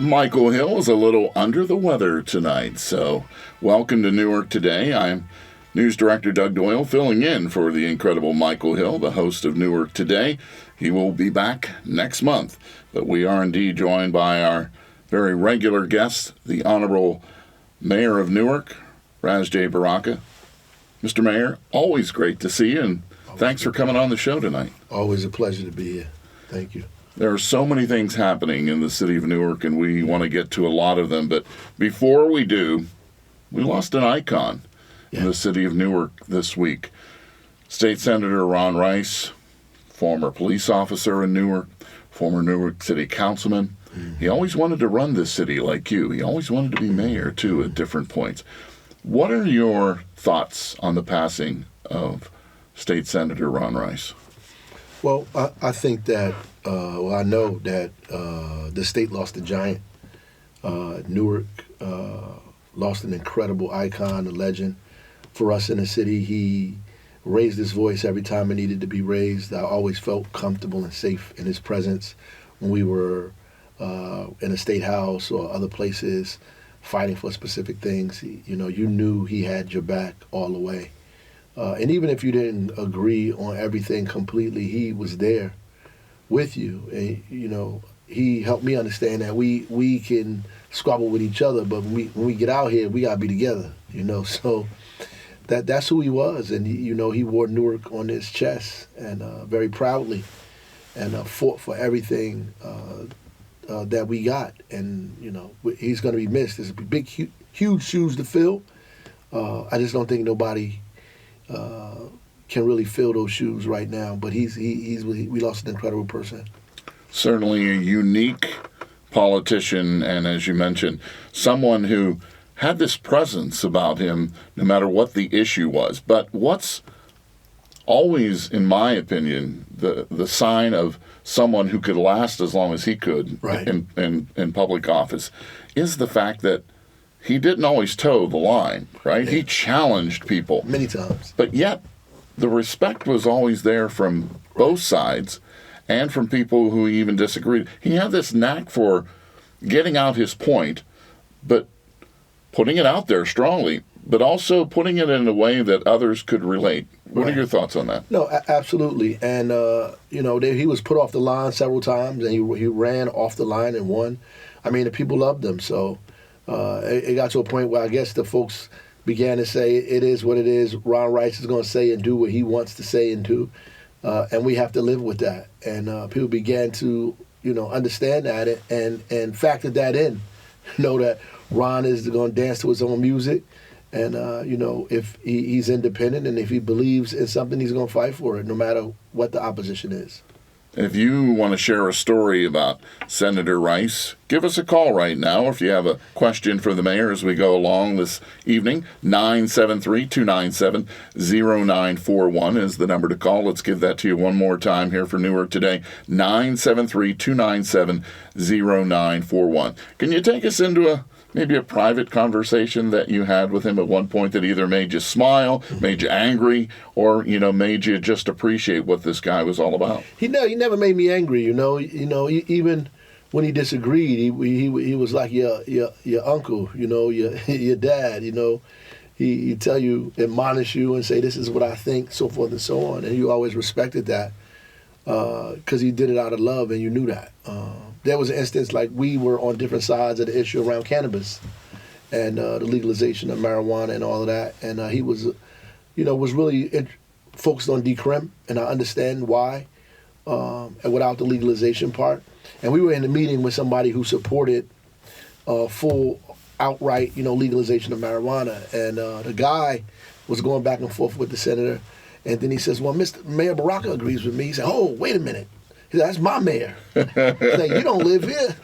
Michael Hill is a little under the weather tonight, so welcome to Newark Today. I'm News Director Doug Doyle, filling in for the incredible Michael Hill, the host of Newark Today. He will be back next month, but we are indeed joined by our very regular guest, the Honorable Mayor of Newark, Raz J. Baraka. Mr. Mayor, always great to see you, and thanks for coming on the show tonight. Always a pleasure to be here. Thank you. There are so many things happening in the city of Newark, and we want to get to a lot of them. But before we do, we lost an icon in the city of Newark this week. State Senator Ron Rice, former police officer in Newark, former Newark City Councilman. He always wanted to run this city like you. He always wanted to be mayor, too, at different points. What are your thoughts on the passing of State Senator Ron Rice? Well, I think that, I know that the state lost a giant. Newark lost an incredible icon, a legend for us in the city. He raised his voice every time it needed to be raised. I always felt comfortable and safe in his presence when we were in a state house or other places fighting for specific things. You knew he had your back all the way. And even if you didn't agree on everything completely, he was there with you. And, he helped me understand that we can squabble with each other, but when we get out here, we got to be together, So that's who he was. And, he wore Newark on his chest and very proudly and fought for everything that we got. And, he's going to be missed. There's big, huge shoes to fill. I just don't think nobody can really fill those shoes right now, but we lost an incredible person. Certainly a unique politician, and as you mentioned, someone who had this presence about him no matter what the issue was. But what's always, in my opinion, the sign of someone who could last as long as he could in public office is the fact that he didn't always toe the line, right? Yeah. He challenged people. Many times. But yet, the respect was always there from both sides and from people who even disagreed. He had this knack for getting out his point, but putting it out there strongly, but also putting it in a way that others could relate. What are your thoughts on that? No, absolutely. And, he was put off the line several times, and he ran off the line and won. I mean, the people loved him, so... it got to a point where I guess the folks began to say it is what it is. Ron Rice is going to say and do what he wants to say and do, and we have to live with that. And people began to, understand that and factor that in. Know that Ron is going to dance to his own music, and if he's independent and if he believes in something, he's going to fight for it, no matter what the opposition is. If you want to share a story about Senator Rice, give us a call right now. If you have a question for the mayor as we go along this evening, 973-297-0941 is the number to call. Let's give that to you one more time here for Newark Today, 973-297-0941. Can you take us into maybe a private conversation that you had with him at one point that either made you smile, made you angry, or, made you just appreciate what this guy was all about? He never made me angry, even when he disagreed, he was like your uncle, your dad, he'd tell you, admonish you and say, this is what I think, so forth and so on. And you always respected that because he did it out of love and you knew that. There was an instance like we were on different sides of the issue around cannabis and the legalization of marijuana and all of that. And he was, was really focused on decrim, and I understand why, and without the legalization part. And we were in a meeting with somebody who supported full outright, legalization of marijuana. And the guy was going back and forth with the senator. And then he says, well, Mr. Mayor Baraka agrees with me. He said, oh, wait a minute. He said, that's my mayor. He's like, you don't live here.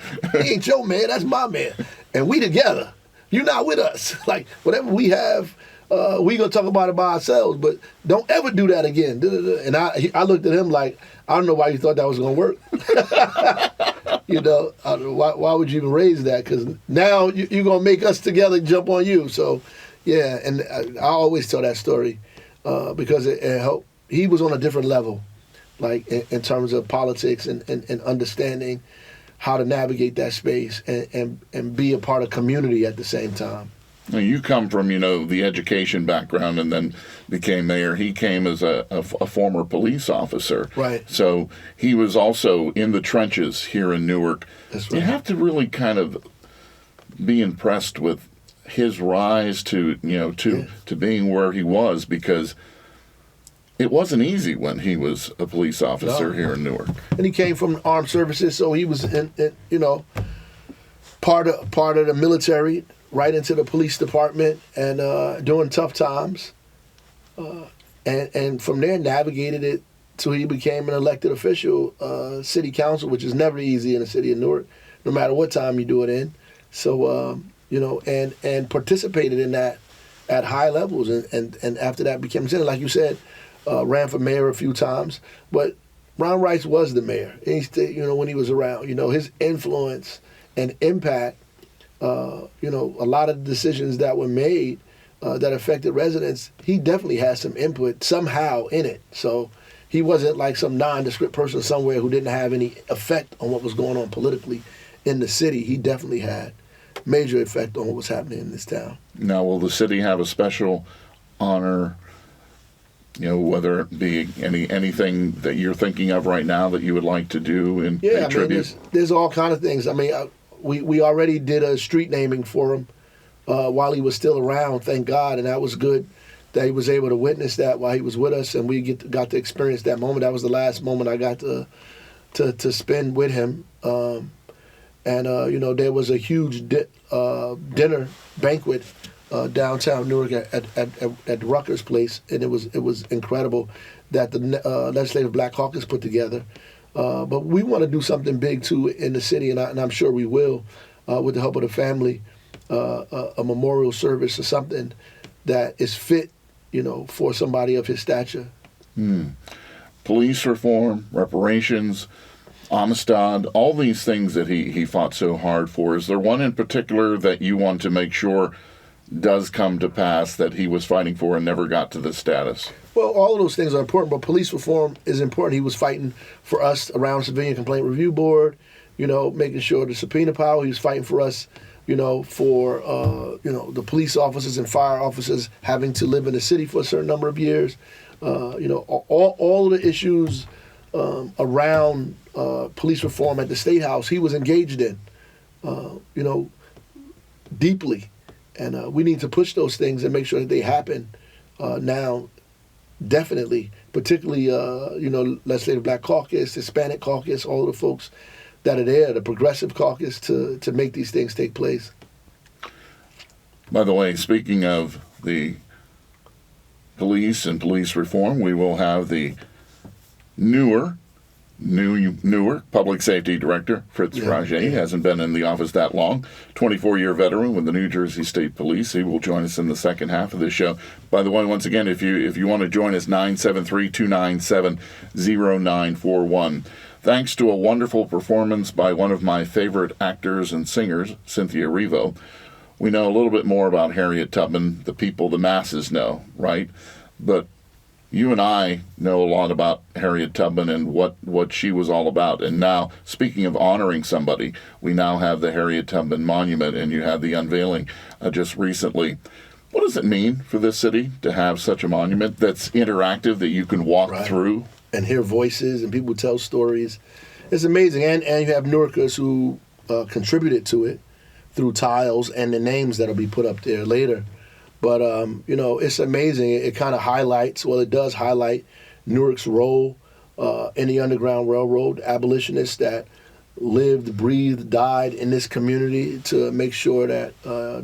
He ain't your mayor. That's my mayor. And we together. You're not with us. Like, whatever we have, we going to talk about it by ourselves, but don't ever do that again. And I looked at him like, I don't know why you thought that was going to work. Why would you even raise that? Because now you're going to make us together jump on you. So, yeah, and I always tell that story because it helped. He was on a different level, like in terms of politics and understanding how to navigate that space and be a part of community at the same time. Now, you come from, the education background and then became mayor. He came as a former police officer. Right. So he was also in the trenches here in Newark. That's right. You have to really kind of be impressed with his rise to being where he was, because it wasn't easy when he was a police officer here in Newark. And he came from armed services, so he was in part of the military, right into the police department, and during tough times, and from there navigated it till he became an elected official, city council, which is never easy in the city of Newark, no matter what time you do it in. So and participated in that at high levels, and after that became senator, like you said, ran for mayor a few times. But Ron Rice was the mayor. When he was around, his influence and impact. A lot of the decisions that were made that affected residents, he definitely had some input somehow in it. So he wasn't like some nondescript person somewhere who didn't have any effect on what was going on politically in the city. He definitely had major effect on what was happening in this town. Now, will the city have a special honor, whether it be anything that you're thinking of right now that you would like to do in pay tribute? There's all kind of things. I mean, we already did a street naming for him while he was still around, thank God, and that was good that he was able to witness that while he was with us, and we got to experience that moment. That was the last moment I got to spend with him. There was a huge dinner banquet downtown Newark at Rutgers Place, and it was incredible that the Legislative Black Caucus put together. But we want to do something big too in the city, and I'm sure we will, with the help of the family, a memorial service or something that is fit, for somebody of his stature. Police reform, reparations, Amistad, all these things that he fought so hard for. Is there one in particular that you want to make sure does come to pass that he was fighting for and never got to this status? Well, all of those things are important, but police reform is important. He was fighting for us around Civilian Complaint Review Board, making sure the subpoena power. He was fighting for us, for the police officers and fire officers having to live in the city for a certain number of years. All of the issues around police reform at the State House, he was engaged in, deeply. And we need to push those things and make sure that they happen now, definitely, particularly, Legislative Black Caucus, Hispanic Caucus, all of the folks that are there, the Progressive Caucus, to make these things take place. By the way, speaking of the police and police reform, we will have the Newark Public Safety Director, Fritz Rajay. He hasn't been in the office that long. 24-year veteran with the New Jersey State Police. He will join us in the second half of this show. By the way, once again, if you want to join us, 973-297-0941. Thanks to a wonderful performance by one of my favorite actors and singers, Cynthia Erivo, we know a little bit more about Harriet Tubman. The people, the masses know, right? But you and I know a lot about Harriet Tubman and what she was all about. And now, speaking of honoring somebody, we now have the Harriet Tubman Monument, and you had the unveiling just recently. What does it mean for this city to have such a monument that's interactive, that you can walk through? And hear voices and people tell stories. It's amazing. And you have Newarkers who contributed to it through tiles and the names that'll be put up there later. But, it's amazing. It kind of it does highlight Newark's role in the Underground Railroad, abolitionists that lived, breathed, died in this community to make sure that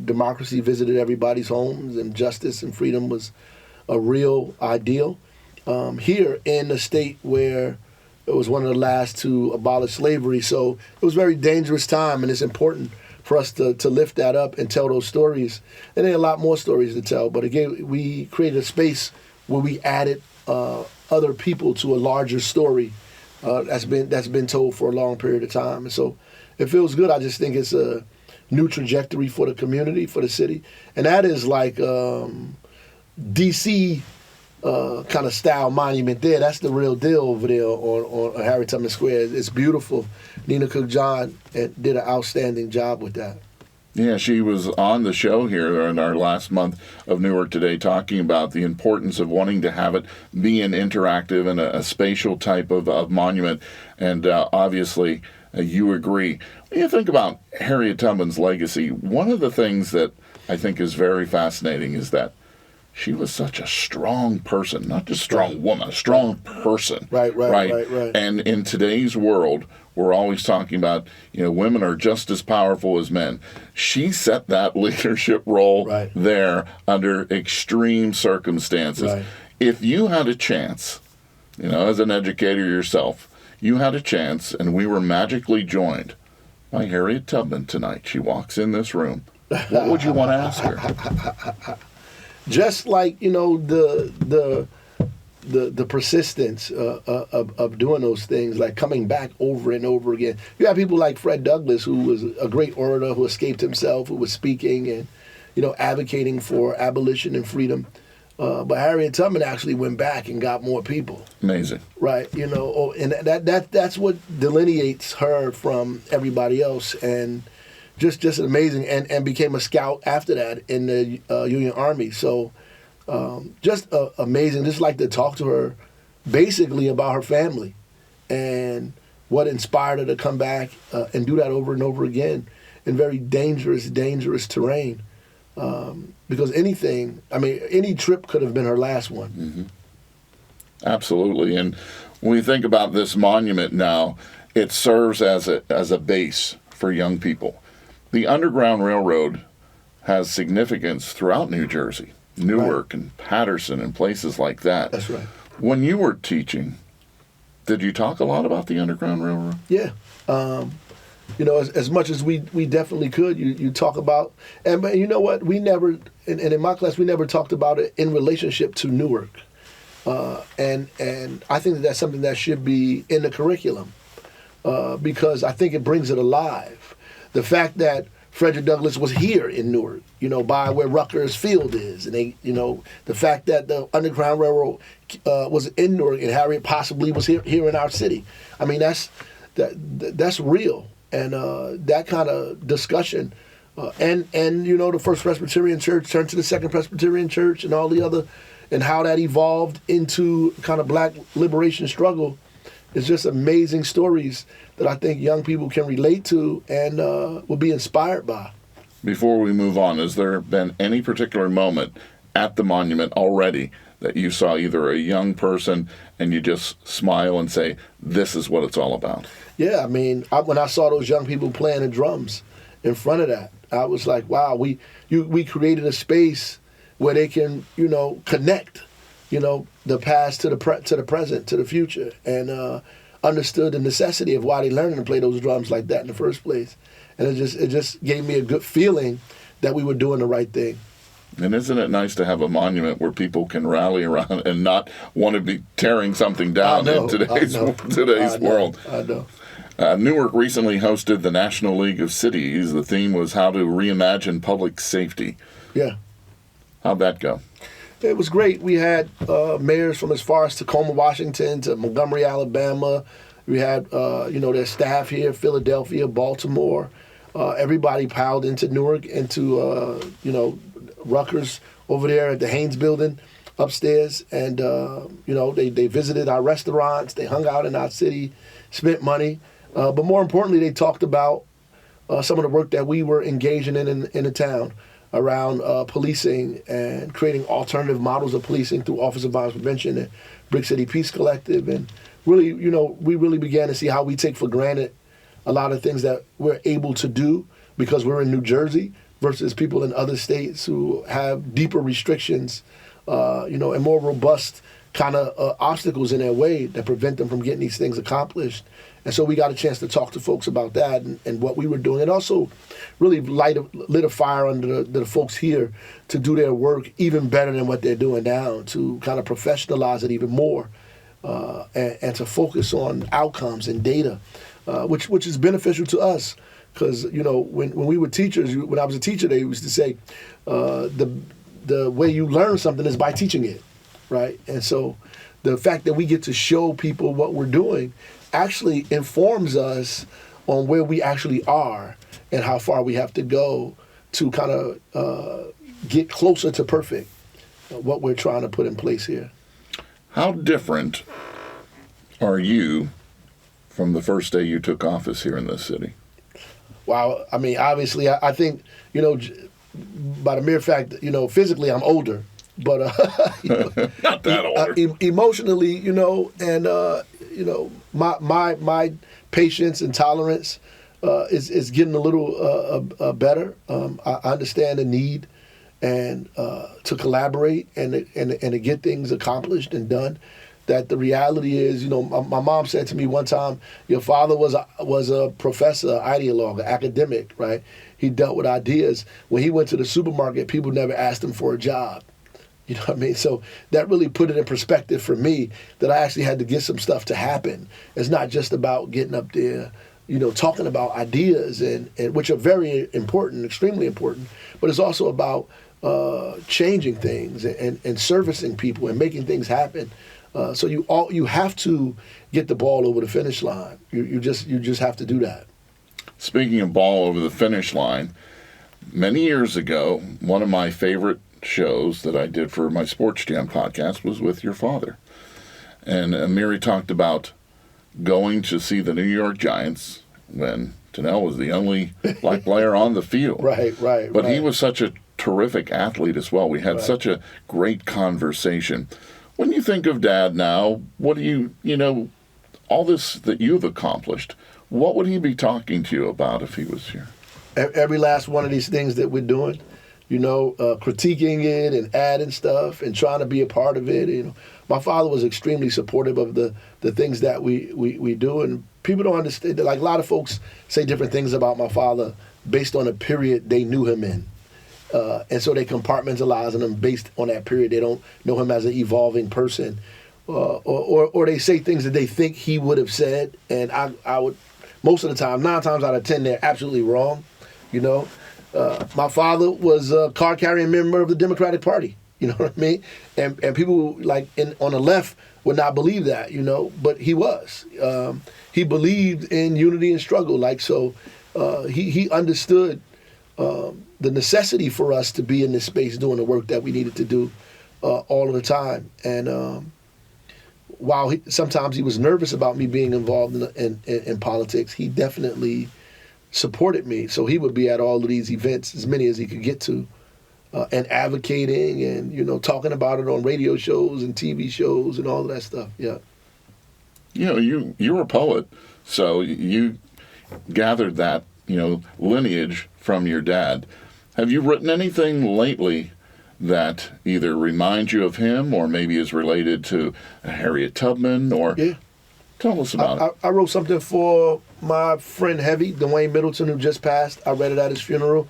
democracy visited everybody's homes and justice and freedom was a real ideal. Here in a state where it was one of the last to abolish slavery. So it was a very dangerous time, and it's important for us to lift that up and tell those stories. And there are a lot more stories to tell, but again, we created a space where we added other people to a larger story that's been told for a long period of time. And so it feels good. I just think it's a new trajectory for the community, for the city. And that is like D.C., kind of style monument there. That's the real deal over there on Harriet Tubman Square. It's beautiful. Nina Cook John did an outstanding job with that. Yeah, she was on the show here in our last month of Newark Today talking about the importance of wanting to have it be an interactive and a spatial type of monument. And obviously, you agree. When you think about Harriet Tubman's legacy, one of the things that I think is very fascinating is that she was such a strong person, not just strong woman, a strong person. Right. And in today's world, we're always talking about, women are just as powerful as men. She set that leadership role there under extreme circumstances. Right. If you had a chance, as an educator yourself, you had a chance and we were magically joined by Harriet Tubman tonight. She walks in this room. What would you want to ask her? Just like, the persistence of doing those things, like coming back over and over again. You have people like Fred Douglass, who was a great orator, who escaped himself, who was speaking and, advocating for abolition and freedom. But Harriet Tubman actually went back and got more people. Amazing. Right, and that's what delineates her from everybody else. And just amazing, and became a scout after that in the Union Army. So just amazing. Just like to talk to her basically about her family and what inspired her to come back and do that over and over again in very dangerous terrain. Because any trip could have been her last one. Mm-hmm. Absolutely. And when we think about this monument now, it serves as a base for young people. The Underground Railroad has significance throughout New Jersey, Newark and Patterson and places like that. That's right. When you were teaching, did you talk a lot about the Underground Railroad? Yeah. As much as we definitely could, you talk about, but you know what, we never, and in my class, we never talked about it in relationship to Newark. And I think that's something that should be in the curriculum because I think it brings it alive. The fact that Frederick Douglass was here in Newark, by where Rutgers Field is, and the fact that the Underground Railroad was in Newark and Harriet possibly was here in our city. I mean, that's real, and that kind of discussion, and the First Presbyterian Church turned to the Second Presbyterian Church, and all the other, and how that evolved into kind of Black liberation struggle. It's just amazing stories that I think young people can relate to and will be inspired by. Before we move on, has there been any particular moment at the monument already that you saw either a young person and you just smile and say, this is what it's all about? Yeah, when I saw those young people playing the drums in front of that, I was like, wow, we created a space where they can, connect, the past to the present, to the future, and understood the necessity of why they learned to play those drums like that in the first place. And it just gave me a good feeling that we were doing the right thing. And isn't it nice to have a monument where people can rally around and not want to be tearing something down in today's world? I know. Newark recently hosted the National League of Cities. The theme was how to reimagine public safety. Yeah. How'd that go? It was great. We had mayors from as far as Tacoma, Washington, to Montgomery, Alabama. We had, their staff here, Philadelphia, Baltimore. Everybody piled into Newark, into, Rutgers over there at the Haynes Building upstairs. And, they visited our restaurants. They hung out in our city, spent money. But more importantly, they talked about some of the work that we were engaging in the town around policing and creating alternative models of policing through Office of Violence Prevention and Brick City Peace Collective. And really, we really began to see how we take for granted a lot of things that we're able to do because we're in New Jersey versus people in other states who have deeper restrictions, and more robust kind of obstacles in their way that prevent them from getting these things accomplished. And so we got a chance to talk to folks about that and what we were doing, and also really lit a fire under the folks here to do their work even better than what they're doing now, to kind of professionalize it even more, and to focus on outcomes and data, which is beneficial to us. Because, when we were teachers, when I was a teacher, they used to say, the way you learn something is by teaching it. right? And so the fact that we get to show people what we're doing actually informs us on where we actually are and how far we have to go to kind of get closer to perfect, what we're trying to put in place here. How different are you from the first day you took office here in this city? Wow. I mean, obviously, I think, by the mere fact that, physically I'm older, but, Not that older. Emotionally, and, my patience and tolerance is getting a little better. I understand the need and to collaborate and to get things accomplished and done. That the reality is, my mom said to me one time, your father was a professor, ideologue, an academic, right? He dealt with ideas. When he went to the supermarket, people never asked him for a job. You know what I mean? So that really put it in perspective for me that I actually had to get some stuff to happen. It's not just about getting up there, talking about ideas and which are very important, extremely important, but it's also about changing things and servicing people and making things happen. So you have to get the ball over the finish line. You just have to do that. Speaking of ball over the finish line, many years ago, one of my favorite shows that I did for my Sports Jam podcast was with your father. And Amiri talked about going to see the New York Giants when Tanel was the only black player on the field. Right. But he was such a terrific athlete as well. We had such a great conversation. When you think of Dad now, what do you, all this that you've accomplished, what would he be talking to you about if he was here? Every last one of these things that we're doing, critiquing it and adding stuff and trying to be a part of it. My father was extremely supportive of the things that we do, and people don't understand. Like a lot of folks say different things about my father based on a period they knew him in. And so they compartmentalize him based on that period. They don't know him as an evolving person. Or they say things that they think he would have said. And I would, most of the time, 9 times out of 10, they're absolutely wrong. My father was a card-carrying member of the Democratic Party. You know what I mean? And people on the left would not believe that, but he was. He believed in unity and struggle. He understood the necessity for us to be in this space doing the work that we needed to do all of the time. And while sometimes he was nervous about me being involved in politics, he definitely supported me. So he would be at all of these events, as many as he could get to, and advocating and, talking about it on radio shows and TV shows and all of that stuff. Yeah. You're a poet, so you gathered that, lineage from your dad. Have you written anything lately that either reminds you of him or maybe is related to Harriet Tubman? Or yeah. Tell us about it. I wrote something for my friend Heavy, Dwayne Middleton, who just passed. I read it at his funeral.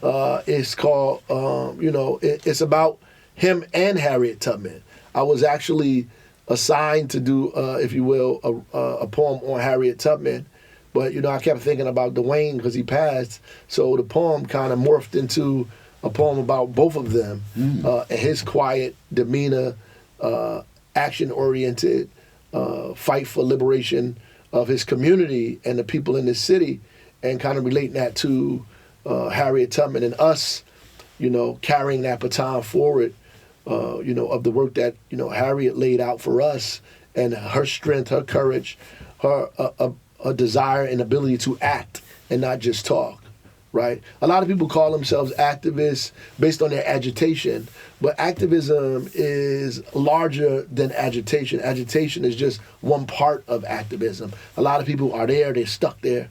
It's called, it's about him and Harriet Tubman. I was actually assigned to do, if you will, a poem on Harriet Tubman. But, I kept thinking about Dwayne because he passed. So the poem kind of morphed into a poem about both of them. And his quiet demeanor, action-oriented, fight for liberation of his community and the people in this city, and kind of relating that to Harriet Tubman and us, carrying that baton forward, of the work that, Harriet laid out for us, and her strength, her courage, her a desire and ability to act and not just talk, right? A lot of people call themselves activists based on their agitation, but activism is larger than agitation. Agitation is just one part of activism. A lot of people are there, they're stuck there,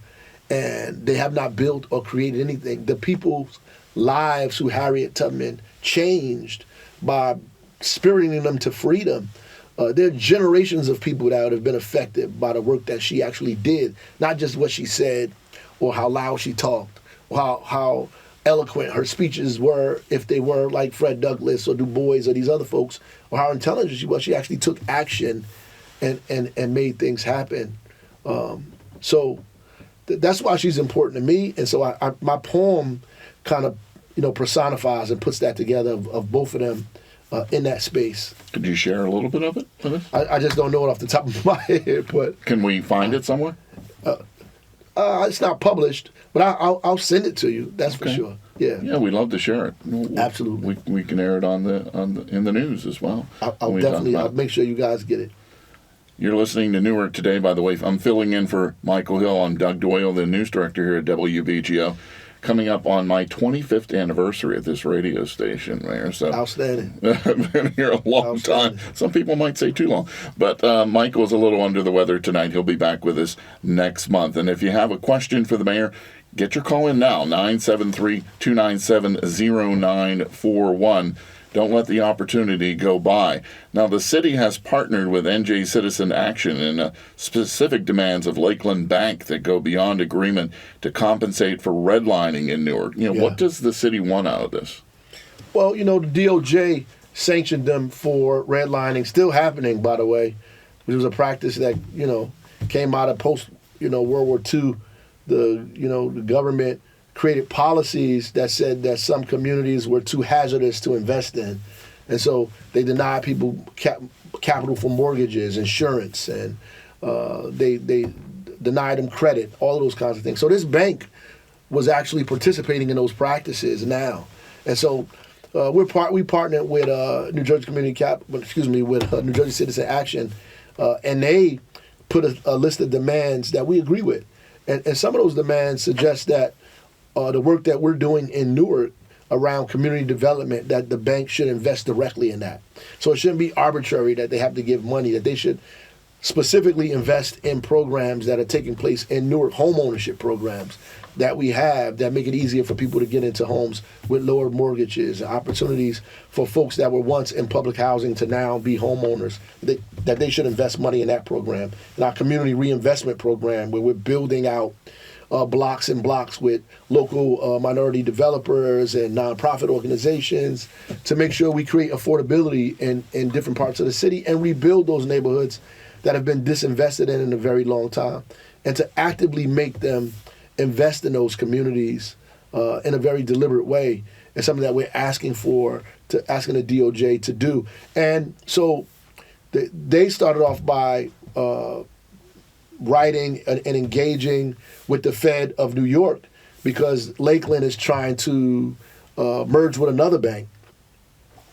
and they have not built or created anything. The people's lives who Harriet Tubman changed by spiriting them to freedom. There are generations of people that would have been affected by the work that she actually did, not just what she said or how loud she talked or how eloquent her speeches were, if they were like Fred Douglass or Du Bois or these other folks, or how intelligent she was. She actually took action and made things happen. So that's why she's important to me. And so my poem kind of, personifies and puts that together of both of them in that space. Could you share a little bit of it with us? I just don't know it off the top of my head, but Can we find it somewhere? it's not published. But I'll send it to you. That's for sure. Yeah. Yeah, we'd love to share it. Absolutely. We can air it in the news as well. I'll make sure you guys get it. You're listening to Newark Today, by the way. I'm filling in for Michael Hill. I'm Doug Doyle, the news director here at WGBO. Coming up on my 25th anniversary at this radio station, Mayor. So Outstanding. I've been here a long time. Some people might say too long. But Michael's a little under the weather tonight. He'll be back with us next month. And if you have a question for the mayor, get your call in now, 973-297-0941. Don't let the opportunity go by. Now, the city has partnered with NJ Citizen Action in specific demands of Lakeland Bank that go beyond agreement to compensate for redlining in Newark. What does the city want out of this? Well, the DOJ sanctioned them for redlining, still happening, by the way, which was a practice that, came out of post, World War II. The government created policies that said that some communities were too hazardous to invest in. And so they denied people capital for mortgages, insurance, and they denied them credit, all of those kinds of things. So this bank was actually participating in those practices now. And so we partnered with New Jersey New Jersey Citizen Action, and they put a list of demands that we agree with. And some of those demands suggest that the work that we're doing in Newark around community development, that the bank should invest directly in that. So it shouldn't be arbitrary that they have to give money, that they should specifically invest in programs that are taking place in Newark, home ownership programs that we have that make it easier for people to get into homes with lower mortgages, opportunities for folks that were once in public housing to now be homeowners, that they should invest money in that program. In our community reinvestment program, where we're building out blocks and blocks with local minority developers and nonprofit organizations to make sure we create affordability in different parts of the city and rebuild those neighborhoods that have been disinvested in a very long time, and to actively make them invest in those communities in a very deliberate way. It's something that we're asking the DOJ to do. And so they started off by writing and engaging with the Fed of New York, because Lakeland is trying to merge with another bank.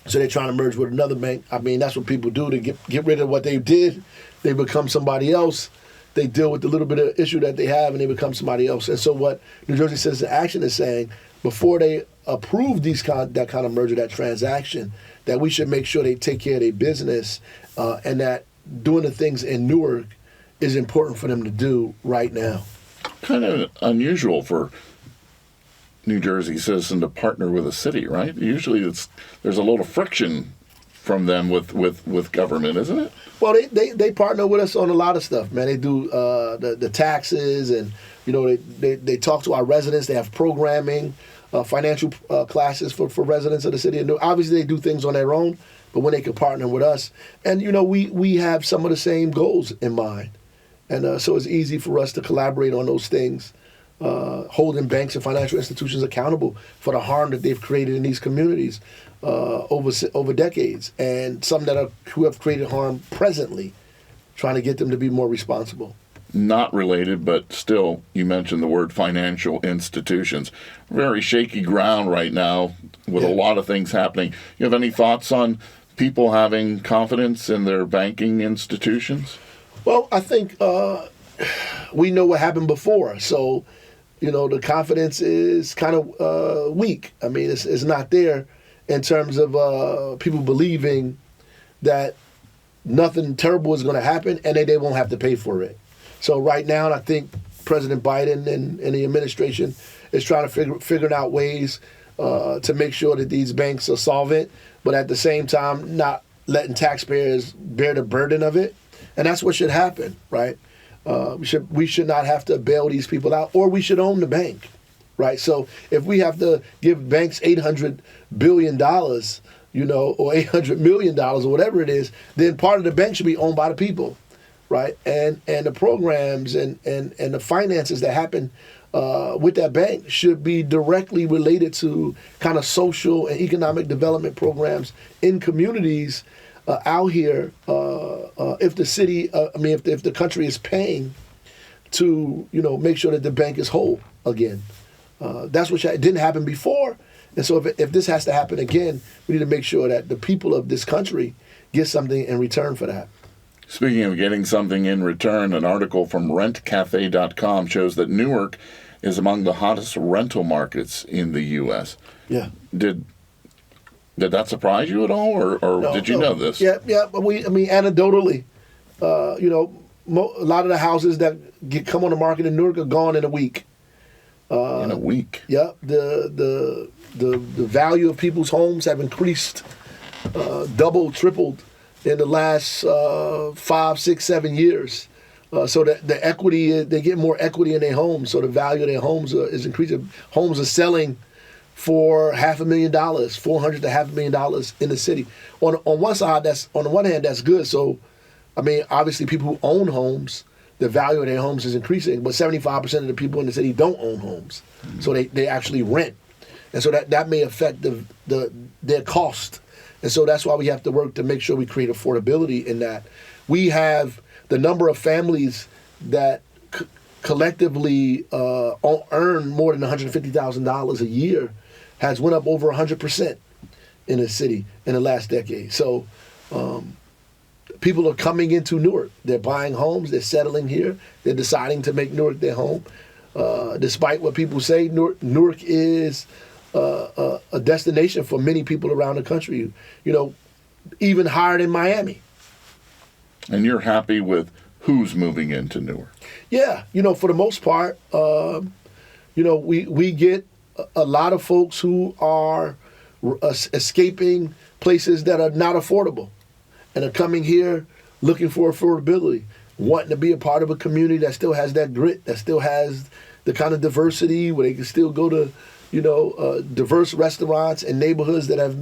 So they're trying to merge with another bank. I mean, that's what people do to get rid of what they did. They become somebody else. They deal with the little bit of issue that they have, and they become somebody else. And so what New Jersey Citizen Action is saying, before they approve that kind of merger, that transaction, that we should make sure they take care of their business, and that doing the things in Newark is important for them to do right now. Kind of unusual for New Jersey Citizen to partner with a city, right? Usually there's a little friction from them with government, isn't it? Well, they partner with us on a lot of stuff, man. They do the taxes, and they talk to our residents. They have programming, financial classes for residents of the city. And obviously, they do things on their own, but when they can partner with us, and we have some of the same goals in mind, and so it's easy for us to collaborate on those things, holding banks and financial institutions accountable for the harm that they've created in these communities over decades, and some who have created harm presently, trying to get them to be more responsible. Not related, but still, you mentioned the word financial institutions. Very shaky ground right now with a lot of things happening. You have any thoughts on people having confidence in their banking institutions? Well, I think we know what happened before, so the confidence is kind of weak. I mean, it's not there in terms of people believing that nothing terrible is going to happen and they won't have to pay for it. So right now, I think President Biden and the administration is trying to figure out ways to make sure that these banks are solvent, but at the same time, not letting taxpayers bear the burden of it. And that's what should happen, right? We should not have to bail these people out, or we should own the bank, right? So if we have to give banks $800 billion, or $800 million, or whatever it is, then part of the bank should be owned by the people. right? And the programs and the finances that happen with that bank should be directly related to kind of social and economic development programs in communities out here. If the city, if the country is paying to, make sure that the bank is whole again. That's what it didn't happen before. And so if this has to happen again, we need to make sure that the people of this country get something in return for that. Speaking of getting something in return, an article from rentcafe.com shows that Newark is among the hottest rental markets in the U.S. Yeah. Did that surprise you at all, or did you know this? Yeah. But anecdotally, a lot of the houses that come on the market in Newark are gone in a week. In a week. Yeah. The value of people's homes have increased, doubled, tripled in the last 5, 6, 7 years. So that the equity, they get more equity in their homes. So the value of their homes is increasing. Homes are selling for $500,000, $400,000 to $500,000 in the city. On one side, on the one hand, that's good. So, obviously, people who own homes, the value of their homes is increasing. But 75% of the people in the city don't own homes, so they actually rent, and so that may affect their cost. And so that's why we have to work to make sure we create affordability in that. We have the number of families that collectively earn more than $150,000 a year has went up over 100% in the city in the last decade. So people are coming into Newark. They're buying homes. They're settling here. They're deciding to make Newark their home. Despite what people say, Newark is a destination for many people around the country, even higher than Miami. And you're happy with who's moving into Newark? Yeah, for the most part, we get a lot of folks who are escaping places that are not affordable and are coming here looking for affordability, wanting to be a part of a community that still has that grit, that still has the kind of diversity where they can still go to, diverse restaurants and neighborhoods that have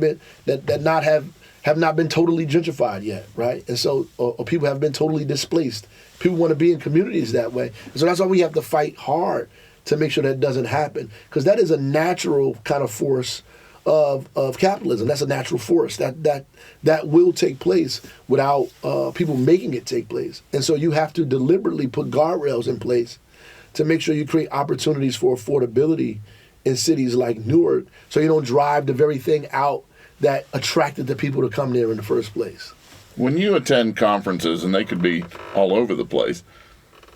not been totally gentrified yet, right? And so, or people have been totally displaced. People want to be in communities that way. And so that's why we have to fight hard to make sure that doesn't happen, because that is a natural kind of force of capitalism. That's a natural force that will take place without people making it take place. And so you have to deliberately put guardrails in place to make sure you create opportunities for affordability in cities like Newark, so you don't drive the very thing out that attracted the people to come there in the first place. When you attend conferences, and they could be all over the place,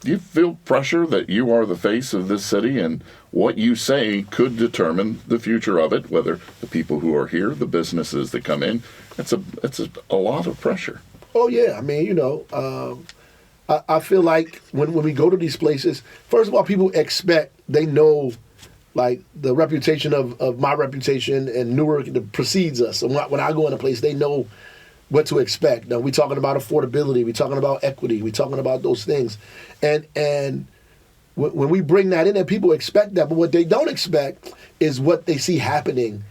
do you feel pressure that you are the face of this city and what you say could determine the future of it, whether the people who are here, the businesses that come in? It's a lot of pressure. Oh, yeah. I feel like when we go to these places, first of all, people expect, they know, like, the reputation of my reputation and Newark that precedes us. So when I go in a place, they know what to expect. Now, we're talking about affordability. We're talking about equity. We're talking about those things. And when we bring that in, and people expect that, but what they don't expect is what they see happening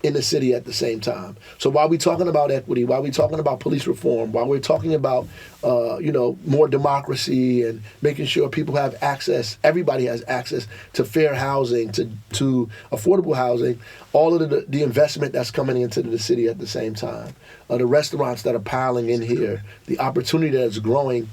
in the city at the same time. So while we're talking about equity, while we're talking about police reform, while we're talking about more democracy and making sure people have access, everybody has access to fair housing, to affordable housing, all of the investment that's coming into the city at the same time, the restaurants that are piling in here, the opportunity that's growing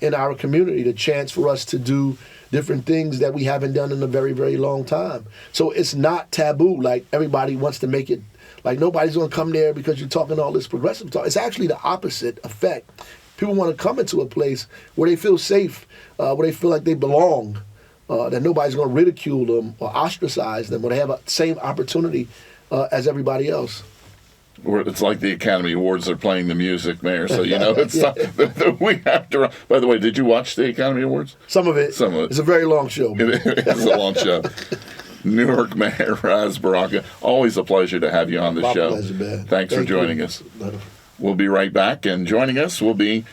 in our community, the chance for us to do different things that we haven't done in a very, very long time. So it's not taboo, like everybody wants to make it, like nobody's going to come there because you're talking all this progressive talk. It's actually the opposite effect. People want to come into a place where they feel safe, where they feel like they belong, that nobody's going to ridicule them or ostracize them, where they have the same opportunity as everybody else. It's like the Academy Awards are playing the music, Mayor. So, it's we have to. By the way, did you watch the Academy Awards? Some of it. It's a very long show. It is a long show. Newark Mayor Raz Baraka, always a pleasure to have you on the show. Pleasure, man. Thanks for joining us. We'll be right back, and joining us will be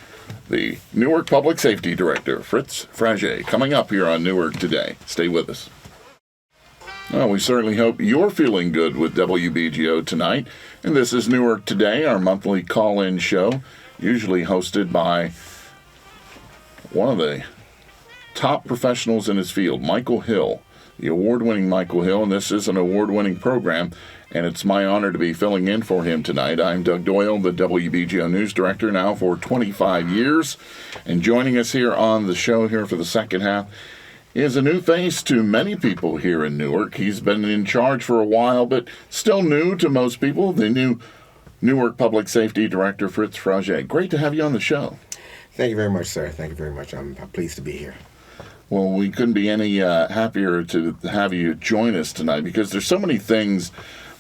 the Newark Public Safety Director, Fritz Frage, coming up here on Newark Today. Stay with us. Well, we certainly hope you're feeling good with WBGO tonight. And this is Newark Today, our monthly call-in show, usually hosted by one of the top professionals in his field, Michael Hill, the award-winning Michael Hill, and this is an award-winning program, and it's my honor to be filling in for him tonight. I'm Doug Doyle, the WBGO News Director now for 25 years, and joining us here on the show here for the second half is a new face to many people here in Newark. He's been in charge for a while, but still new to most people, the new Newark Public Safety Director, Fritz Frage. Great to have you on the show. Thank you very much, sir. Thank you very much. I'm pleased to be here. Well, we couldn't be any happier to have you join us tonight because there's so many things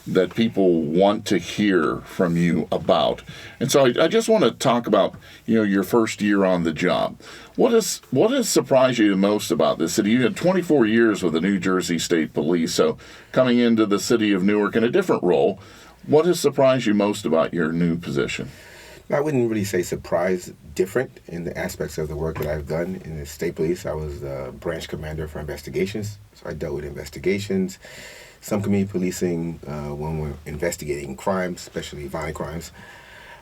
that people want to hear from you about. And so I just want to talk about, your first year on the job. What has surprised you the most about this city? You had 24 years with the New Jersey State Police, so coming into the city of Newark in a different role, what has surprised you most about your new position? I wouldn't really say surprised, different in the aspects of the work that I've done in the state police. I was the branch commander for investigations, so I dealt with investigations, some community policing when we're investigating crimes, especially violent crimes.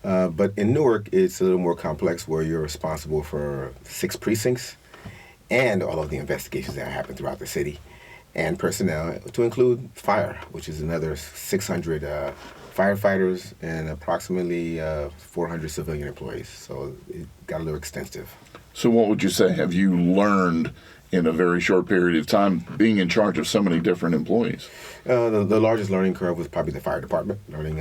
But in Newark, it's a little more complex where you're responsible for 6 precincts and all of the investigations that happen throughout the city and personnel, to include fire, which is another 600 firefighters and approximately 400 civilian employees. So it got a little extensive. So what would you say have you learned in a very short period of time being in charge of so many different employees? The largest learning curve was probably the fire department, learning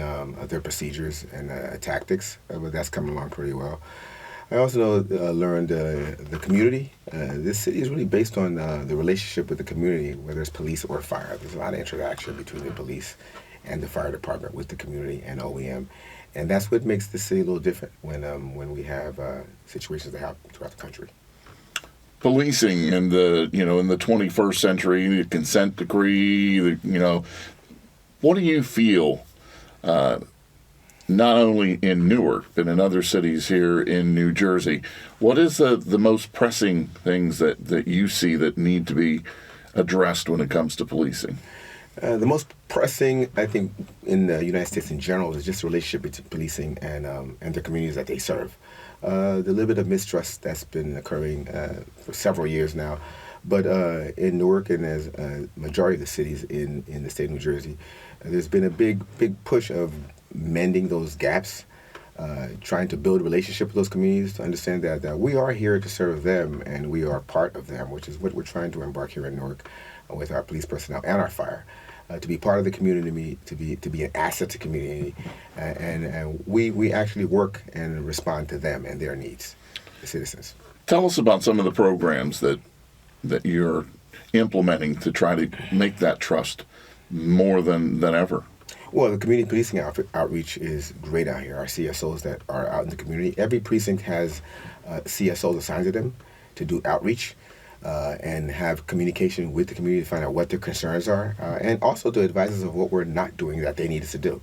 their procedures and tactics, but that's coming along pretty well. I also learned the community. This city is really based on the relationship with the community, whether it's police or fire. There's a lot of interaction between the police and the fire department with the community and OEM. And that's what makes the city a little different when we have situations that happen throughout the country. Policing in the 21st century, the consent decree, what do you feel not only in Newark, but in other cities here in New Jersey? What is the most pressing things that you see that need to be addressed when it comes to policing? The most pressing, I think, in the United States in general is just the relationship between policing and the communities that they serve. The little bit of mistrust that's been occurring for several years now. But in Newark and as a majority of the cities in the state of New Jersey, there's been a big push of mending those gaps, trying to build a relationship with those communities to understand that we are here to serve them and we are part of them, which is what we're trying to embark here in Newark with our police personnel and our fire. To be part of the community, to be an asset to community, and we actually work and respond to them and their needs, the citizens. Tell us about some of the programs that you're implementing to try to make that trust more than ever. Well, the community policing outreach is great out here. Our CSOs that are out in the community, every precinct has CSOs assigned to them to do outreach. And have communication with the community to find out what their concerns are, and also to advise us of what we're not doing that they need us to do.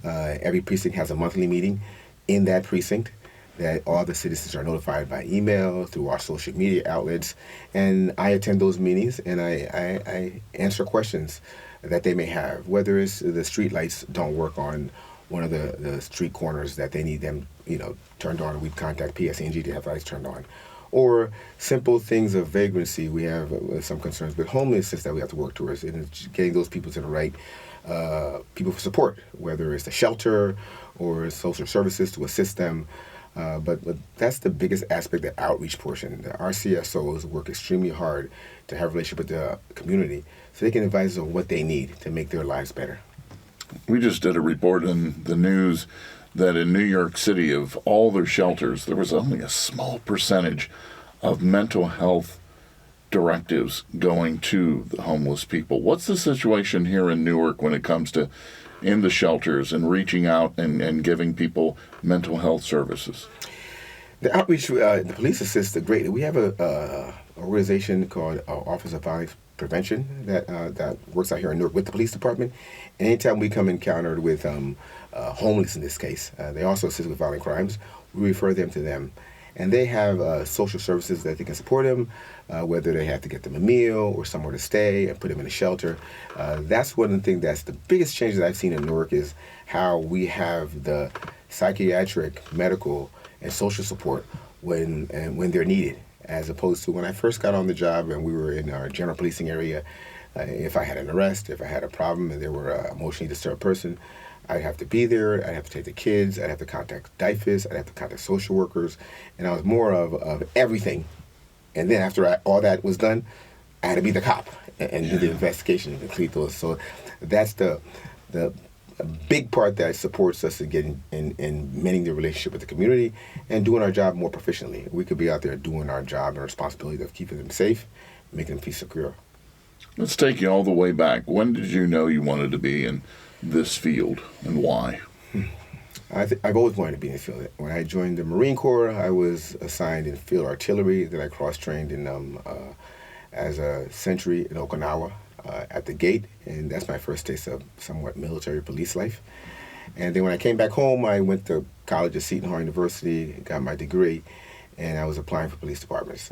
Every precinct has a monthly meeting in that precinct that all the citizens are notified by email, through our social media outlets, and I attend those meetings and I answer questions that they may have, whether it's the street lights don't work on one of the street corners that they need them turned on, we contact PSNG to have lights turned on. Or simple things of vagrancy. We have some concerns with homelessness that we have to work towards, and getting those people to the right people for support, whether it's the shelter or social services to assist them. But that's the biggest aspect, the outreach portion. Our CSOs work extremely hard to have a relationship with the community so they can advise us on what they need to make their lives better. We just did a report in the news that in New York City, of all their shelters, there was only a small percentage of mental health directives going to the homeless people. What's the situation here in Newark when it comes to in the shelters and reaching out and giving people mental health services? The outreach, the police assist are great. We have a organization called Office of Violence Prevention that works out here in Newark with the police department. And anytime we come encountered with homeless in this case, they also assist with violent crimes, we refer them to them. And they have social services that they can support them, whether they have to get them a meal or somewhere to stay and put them in a shelter. That's one of the things that's the biggest change that I've seen in Newark is how we have the psychiatric, medical, and social support when they're needed. as opposed to when I first got on the job and we were in our general policing area. If I had an arrest, if I had a problem and there were an emotionally disturbed person, I'd have to be there. I'd have to take the kids. I'd have to contact DIFUS. I'd have to contact social workers. And I was more of everything. And then after all that was done, I had to be the cop and do the investigation and complete those. So that's the big part that supports us in getting in mending the relationship with the community and doing our job more proficiently. We could be out there doing our job and responsibility of keeping them safe, making them feel secure. Let's take you all the way back. When did you know you wanted to be in this field, and why? I've always wanted to be in the field. When I joined the Marine Corps, I was assigned in field artillery. Then I cross-trained in as a sentry in Okinawa at the gate, and that's my first taste of somewhat military police life. And then when I came back home, I went to college at Seton Hall University, got my degree, and I was applying for police departments.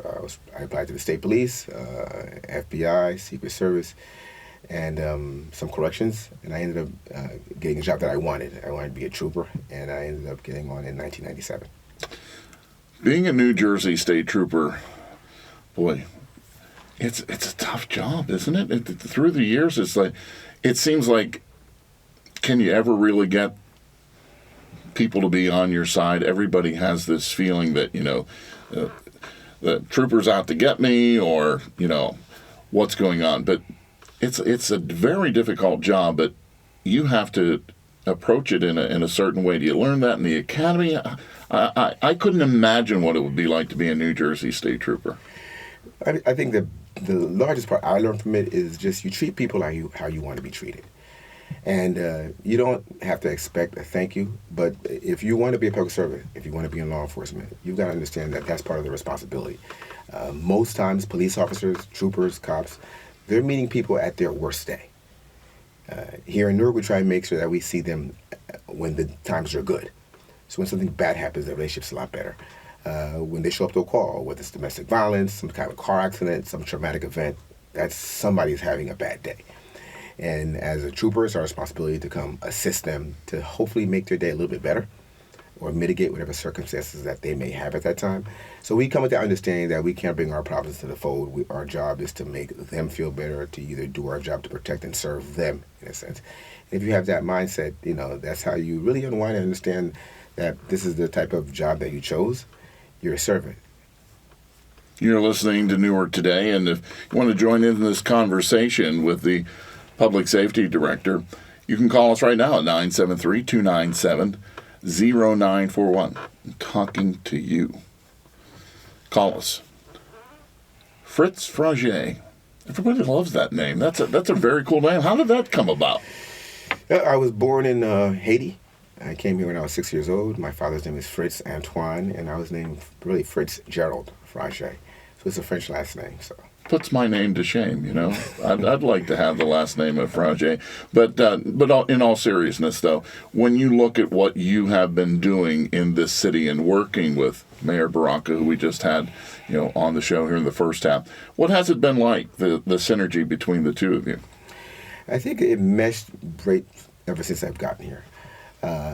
I applied to the state police, FBI, Secret Service, and some corrections, and I ended up getting a job that I wanted. I wanted to be a trooper, and I ended up getting on in 1997. Being a New Jersey state trooper, boy, it's a tough job, isn't it? Through the years, it's like, it seems like, can you ever really get people to be on your side? Everybody has this feeling that, the trooper's out to get me, or, what's going on. But it's a very difficult job, but you have to approach it in a certain way. Do you learn that in the academy? I couldn't imagine what it would be like to be a New Jersey state trooper. I think the largest part I learned from it is just you treat people how you want to be treated. And you don't have to expect a thank you, but if you want to be a public servant, if you want to be in law enforcement, you've got to understand that that's part of the responsibility. Most times, police officers, troopers, cops, they're meeting people at their worst day. Here in Newark, we try and make sure that we see them when the times are good. So when something bad happens, the relationship's a lot better. When they show up to a call, whether it's domestic violence, some kind of car accident, some traumatic event, that's somebody's having a bad day. And as a trooper, it's our responsibility to come assist them to hopefully make their day a little bit better or mitigate whatever circumstances that they may have at that time. So we come with the understanding that we can't bring our problems to the fold. Our job is to make them feel better, to either do our job to protect and serve them, in a sense. And if you have that mindset, that's how you really unwind and understand that this is the type of job that you chose. You're a servant. You're listening to Newark Today, and if you want to join in this conversation with the Public Safety Director, you can call us right now at 973-297-0941. I'm talking to you. Call us. Fritz Frage. Everybody loves that name. That's a very cool name. How did that come about? I was born in Haiti. I came here when I was 6 years old. My father's name is Fritz Antoine, and I was named really Fritz Gerald Frage. So it's a French last name. So puts my name to shame, I'd like to have the last name of Frage. But in all seriousness, though, when you look at what you have been doing in this city and working with Mayor Baraka, who we just had, on the show here in the first half, what has it been like, the synergy between the two of you? I think it meshed great ever since I've gotten here.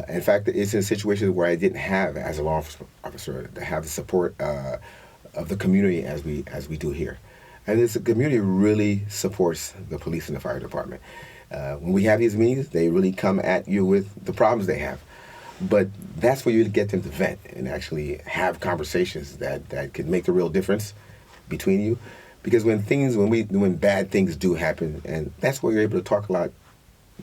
In fact, it's in situations where I didn't have, as a law officer, to have the support of the community as we do here. And the community really supports the police and the fire department. When we have these meetings, they really come at you with the problems they have. But that's where you get them to vent and actually have conversations that could make a real difference between you. Because when bad things do happen, and that's where you're able to talk a lot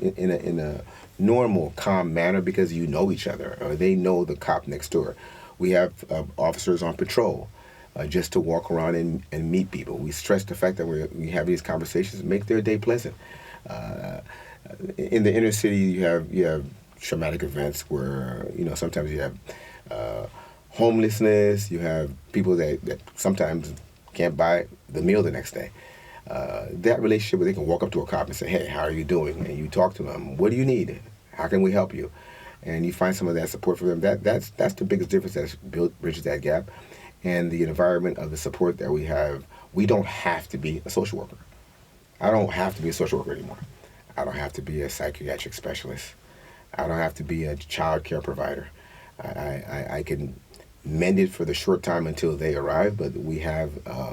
in a normal, calm manner, because you know each other, or they know the cop next door. We have officers on patrol just to walk around and meet people. We stress the fact that we have these conversations, make their day pleasant. In the inner city, you have traumatic events where sometimes you have homelessness. You have people that sometimes can't buy the meal the next day. That relationship where they can walk up to a cop and say, "Hey, how are you doing?" and you talk to them. What do you need? How can we help you? And you find some of that support for them. That's the biggest difference that's bridges that gap. And the environment of the support that we have. We don't have to be a social worker. I don't have to be a social worker anymore. I don't have to be a psychiatric specialist. I don't have to be a child care provider. I can mended for the short time until they arrive, but we have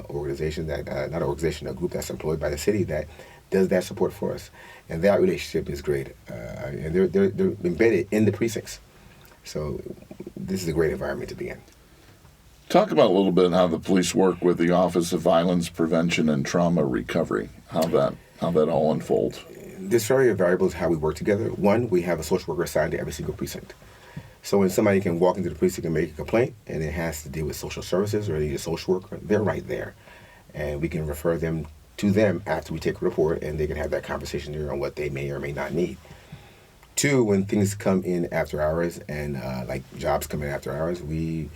organization that, not an organization, a group that's employed by the city that does that support for us. And that relationship is great. And they're embedded in the precincts. So this is a great environment to be in. Talk about a little bit how the police work with the Office of Violence Prevention and Trauma Recovery, how that all unfolds. There's very variables how we work together. One, we have a social worker assigned to every single precinct. So when somebody can walk into the precinct and make a complaint and it has to deal with social services or they need a social worker, they're right there. And we can refer them to them after we take a report, and they can have that conversation there on what they may or may not need. Two, when things come in after hours and like jobs come in after hours, we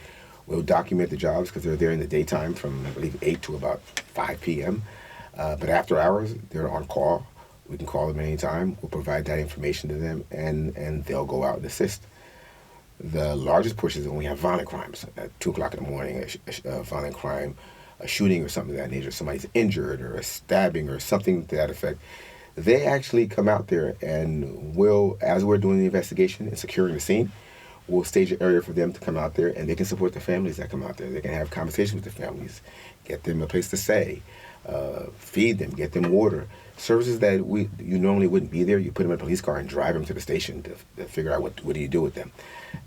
will document the jobs because they're there in the daytime from, I believe, 8 to about 5 p.m. But after hours, they're on call. We can call them anytime. We'll provide that information to them, and they'll go out and assist. The largest push is when we have violent crimes. At 2 o'clock in the morning, a violent crime, a shooting or something of that nature, somebody's injured or a stabbing or something to that effect. They actually come out there and will, as we're doing the investigation and securing the scene, we'll stage an area for them to come out there, and they can support the families that come out there. They can have conversations with the families, get them a place to stay, feed them, get them water. Services that you normally wouldn't be there. You put them in a police car and drive them to the station to figure out what do you do with them.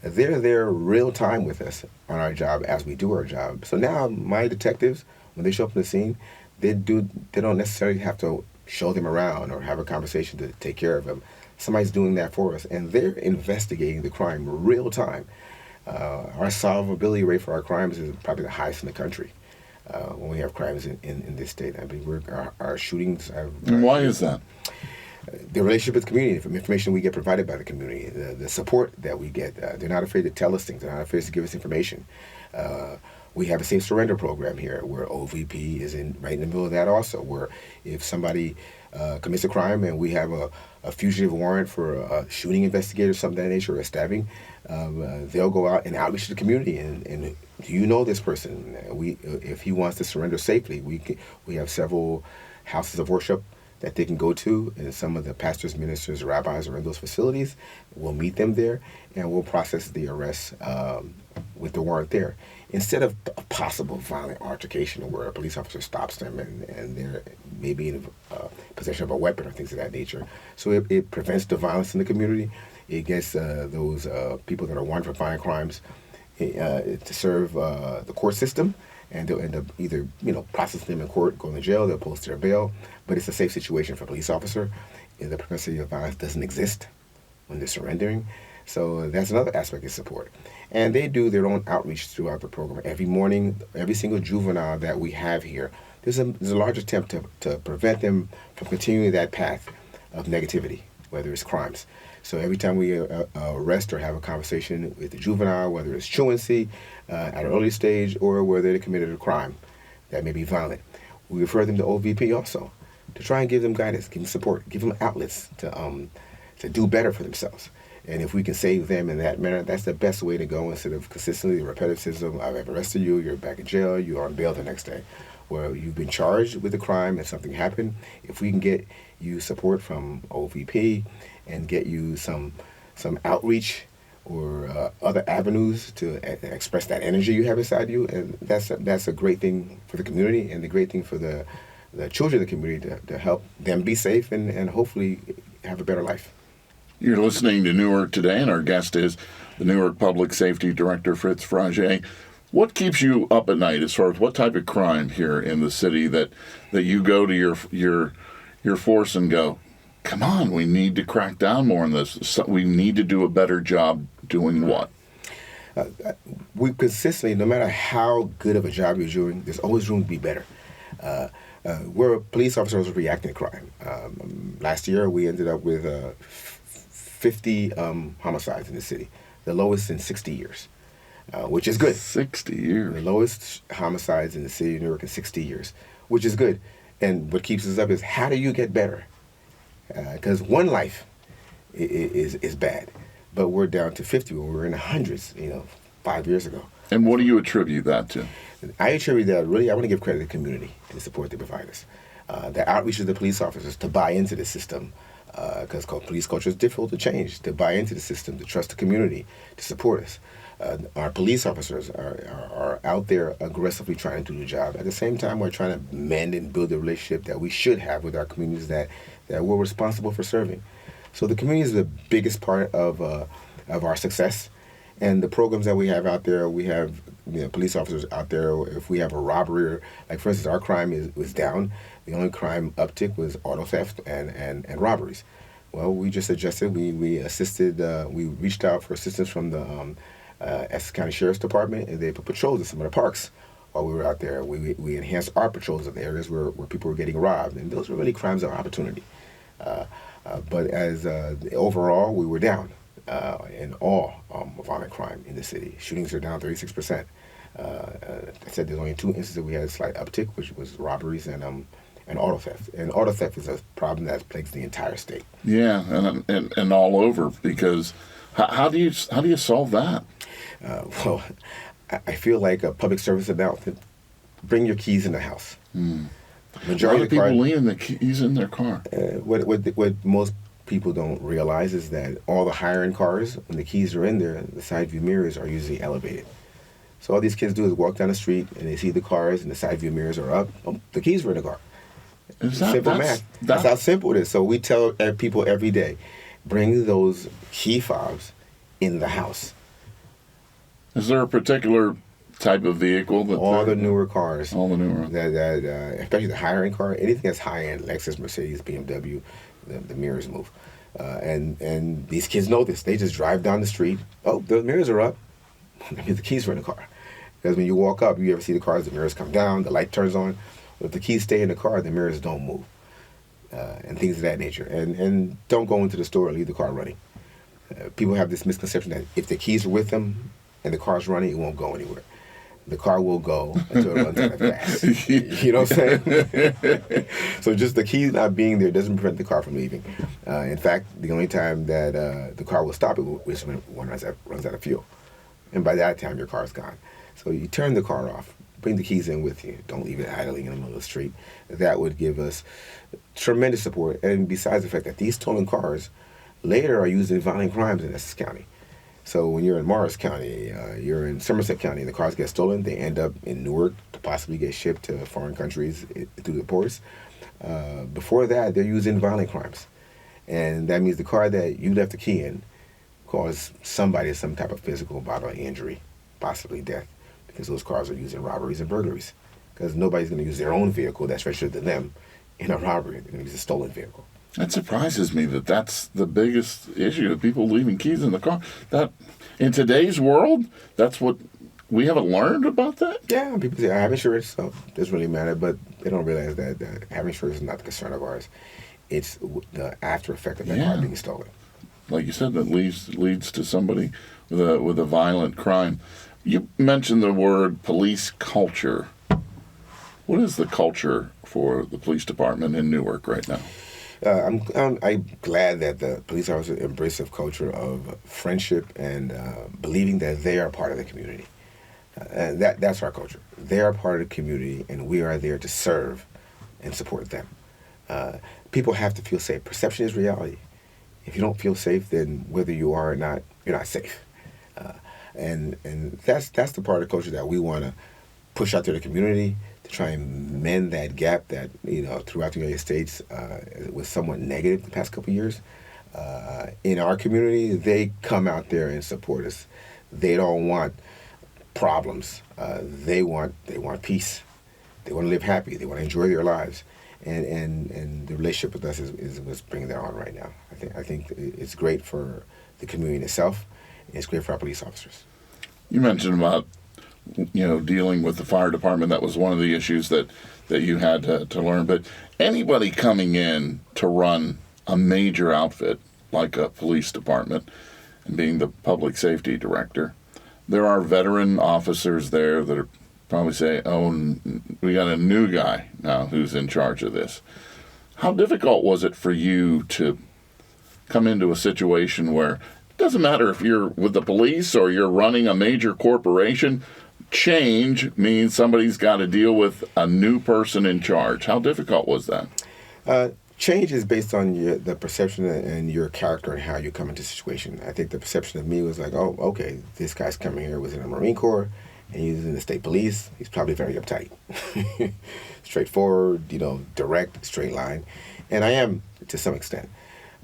They're there real time with us on our job as we do our job. So now my detectives, when they show up on the scene, they don't necessarily have to show them around or have a conversation to take care of them. Somebody's doing that for us, and they're investigating the crime real time. Our solvability rate for our crimes is probably the highest in the country. When we have crimes in this state, I mean, our shootings. And why is that? The relationship with the community, from information we get provided by the community, the support that we get. They're not afraid to tell us things. They're not afraid to give us information. We have a safe surrender program here where OVP is right in the middle of that also, where if somebody commits a crime and we have a fugitive warrant for a shooting investigator, something of that nature, or a stabbing, they'll go out and outreach to the community and do you know this person? If he wants to surrender safely, we have several houses of worship that they can go to, and some of the pastors, ministers, rabbis are in those facilities. We'll meet them there, and we'll process the arrest with the warrant there. Instead of a possible violent altercation where a police officer stops them and they're maybe in possession of a weapon or things of that nature. So it prevents the violence in the community. It gets those people that are wanted for violent crimes to serve the court system, and they'll end up either processing them in court, going to jail, they'll post their bail, but it's a safe situation for a police officer. The propensity of violence doesn't exist when they're surrendering. So that's another aspect of support. And they do their own outreach throughout the program. Every morning, every single juvenile that we have here, there's a large attempt to prevent them from continuing that path of negativity, whether it's crimes. So every time we arrest or have a conversation with the juvenile, whether it's truancy at an early stage or whether they committed a crime that may be violent, we refer them to OVP also to try and give them guidance, give them support, give them outlets to do better for themselves. And if we can save them in that manner, that's the best way to go instead of consistently the repetitivism. I've arrested you, you're back in jail, you're on bail the next day. Where you've been charged with a crime and something happened, if we can get you support from OVP and get you some outreach or other avenues to express that energy you have inside you, and that's a great thing for the community and the great thing for the children of the community to help them be safe and hopefully have a better life. You're listening to Newark Today, and our guest is the Newark Public Safety Director, Fritz Frage. What keeps you up at night as far as what type of crime here in the city that you go to your force and go, come on, we need to crack down more on this. So we need to do a better job doing what? We consistently, no matter how good of a job you're doing, there's always room to be better. We're police officers reacting to crime. Last year, we ended up with 50 homicides in the city, the lowest in 60 years. Which is good. 60 years. The lowest homicides in the city of Newark in 60 years, which is good. And what keeps us up is how do you get better? Because one life is bad, but we're down to 50 when we were in the hundreds, 5 years ago. And what do you attribute that to? I attribute that I want to give credit to the community and the support they provide us. The outreach of the police officers to buy into the system, because police culture is difficult to change, to buy into the system, to trust the community, to support us. Our police officers are out there aggressively trying to do the job. At the same time, we're trying to mend and build the relationship that we should have with our communities that we're responsible for serving. So the community is the biggest part of our success. And the programs that we have out there, we have police officers out there. If we have a robbery, or, like for instance, our crime was down. The only crime uptick was auto theft and robberies. Well, we just adjusted. We assisted. We reached out for assistance from the Essex County Sheriff's Department, and they put patrols in some of the parks while we were out there. We enhanced our patrols in the areas where people were getting robbed, and those were really crimes of opportunity. But as overall, we were down in all violent crime in the city. Shootings are down 36%. I said there's only 2 instances we had a slight uptick, which was robberies and auto theft. And auto theft is a problem that plagues the entire state. Yeah, and all over, because how do you solve that? Well, I feel like a public service announcement: bring your keys in the house. Majority a lot of people leaving the keys in their car. What most people don't realize is that all the higher-end cars, when the keys are in there, the side view mirrors are usually elevated. So all these kids do is walk down the street and they see the cars and the side view mirrors are up. Oh, the keys were in the car. Simple math. That's how simple it is. So we tell people every day, bring those key fobs in the house. Is there a particular type of vehicle that all the newer cars, that especially the higher end car, anything that's high end, Lexus, Mercedes, BMW, the mirrors move, and these kids know this. They just drive down the street. Oh, the mirrors are up. That means the keys are in the car. Because when you walk up, you ever see the cars? The mirrors come down, the light turns on. But if the keys stay in the car, the mirrors don't move, and things of that nature. And don't go into the store and leave the car running. People have this misconception that if the keys are with them and the car's running, it won't go anywhere. The car will go until it runs out of gas. You know what I'm saying? So just the keys not being there doesn't prevent the car from leaving. In fact, the only time that the car will stop is when one runs out of fuel. And by that time, your car's gone. So you turn the car off. Bring the keys in with you. Don't leave it idling in the middle of the street. That would give us tremendous support. And besides the fact that these stolen cars later are used in violent crimes in Essex County. So when you're in Morris County, you're in Somerset County, and the cars get stolen, they end up in Newark to possibly get shipped to foreign countries through the ports. Before that, they're used in violent crimes. And that means the car that you left the key in caused somebody some type of physical bodily injury, possibly death, because those cars are used in robberies and burglaries. Because nobody's going to use their own vehicle that's registered to them in a robbery. They're going to use a stolen vehicle. That surprises me that that's the biggest issue of people leaving keys in the car. That in today's world, that's what we haven't learned about that. Yeah, people say I have insurance, so it doesn't really matter. But they don't realize that having insurance is not the concern of ours. It's the after effect of that car being stolen. Like you said, that leads to somebody with a violent crime. You mentioned the word police culture. What is the culture for the police department in Newark right now? I'm glad that the police officers embrace a culture of friendship and believing that they are part of the community. And that's our culture. They are part of the community, and we are there to serve and support them. People have to feel safe. Perception is reality. If you don't feel safe, then whether you are or not, you're not safe. And that's the part of the culture that we want to push out to the community, to try and mend that gap that, throughout the United States was somewhat negative the past couple of years. In our community, they come out there and support us. They don't want problems. They want peace. They want to live happy. They want to enjoy their lives. And the relationship with us is what's bringing that on right now. I think it's great for the community itself. And it's great for our police officers. You mentioned about dealing with the fire department. That was one of the issues that you had to learn. But anybody coming in to run a major outfit like a police department, and being the public safety director, there are veteran officers there that are probably say, oh, we got a new guy now who's in charge of this. How difficult was it for you to come into a situation where it doesn't matter if you're with the police or you're running a major corporation, change means somebody's got to deal with a new person in charge? How difficult was that? Change is based on the perception and your character and how you come into the situation. I think the perception of me was like, oh, okay, this guy's coming here, was in the Marine Corps, and he's in the state police. He's probably very uptight. Straightforward, direct, straight line. And I am to some extent.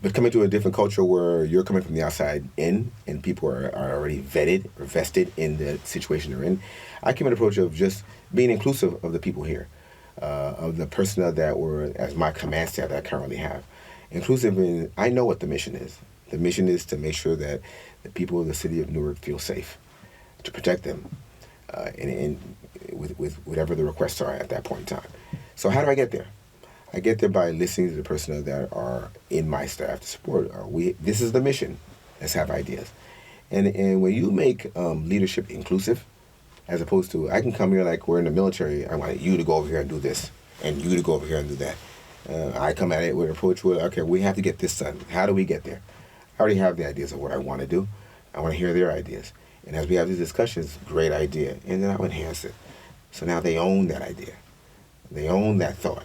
But coming to a different culture where you're coming from the outside in and people are already vetted or vested in the situation they're in, I came an approach of just being inclusive of the people here, of the personnel that were as my command staff that I currently have. Inclusive in, I know what the mission is. The mission is to make sure that the people of the city of Newark feel safe, to protect them, and with whatever the requests are at that point in time. So how do I get there? I get there by listening to the personnel that are in my staff to support. This is the mission. Let's have ideas. And when you make leadership inclusive, as opposed to, I can come here like we're in the military, I want you to go over here and do this, and you to go over here and do that. I come at it with an approach where, okay, we have to get this done. How do we get there? I already have the ideas of what I want to do. I want to hear their ideas. And as we have these discussions, great idea. And then I'll enhance it. So now they own that idea. They own that thought.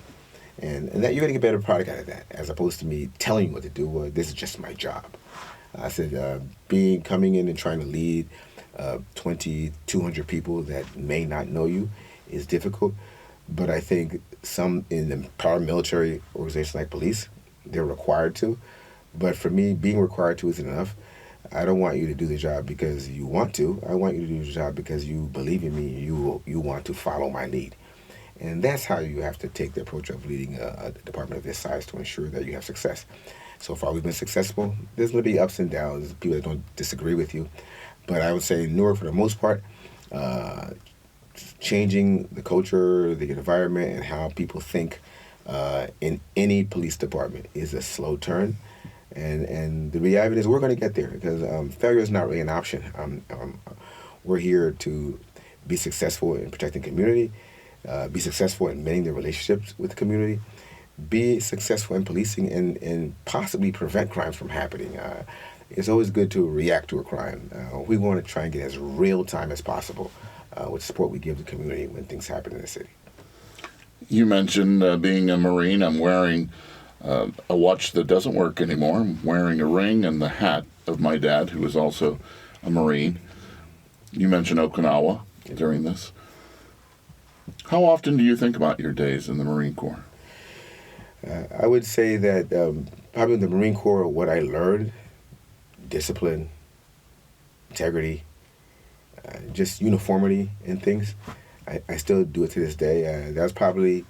And that you're going to get a better product out of that, as opposed to me telling you what to do. Well, this is just my job. I said, coming in and trying to lead 200 people that may not know you is difficult. But I think some in the paramilitary organizations like police, they're required to. But for me, being required to isn't enough. I don't want you to do the job because you want to. I want you to do the job because you believe in me. You want to follow my lead. And that's how you have to take the approach of leading a department of this size to ensure that you have success. So far, we've been successful. There's going to be ups and downs, people that don't disagree with you. But I would say Newark, for the most part, changing the culture, the environment, and how people think in any police department is a slow turn. And the reality is we're going to get there because failure is not really an option. We're here to be successful in protecting community, be successful in mending the relationships with the community, be successful in policing and possibly prevent crimes from happening. It's always good to react to a crime. We want to try and get as real time as possible with support we give the community when things happen in the city. You mentioned being a Marine. I'm wearing a watch that doesn't work anymore. I'm wearing a ring and the hat of my dad, who was also a Marine. You mentioned Okinawa during this. How often do you think about your days in the Marine Corps? I would say that probably in the Marine Corps, what I learned, discipline, integrity, just uniformity in things, I still do it to this day. That's probably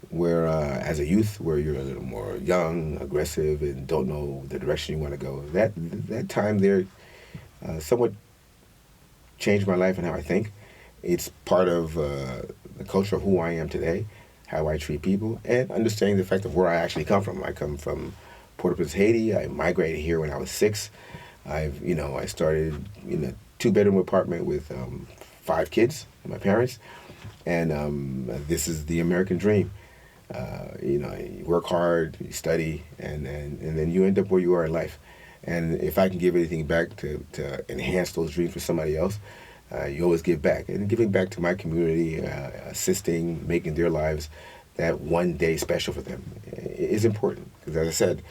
where, as a youth, where you're a little more young, aggressive, and don't know the direction you want to go. That time there somewhat changed my life and how I think. It's part of the culture of who I am today, how I treat people, and understanding the fact of where I actually come from. I come from Port-au-Prince, Haiti. I migrated here when I was 6. I started in a 2-bedroom apartment with 5 kids, my parents, and this is the American dream. You work hard, you study, and then you end up where you are in life. And if I can give anything back to enhance those dreams for somebody else, you always give back. And giving back to my community, assisting, making their lives that one day special for them is important. Because as I said,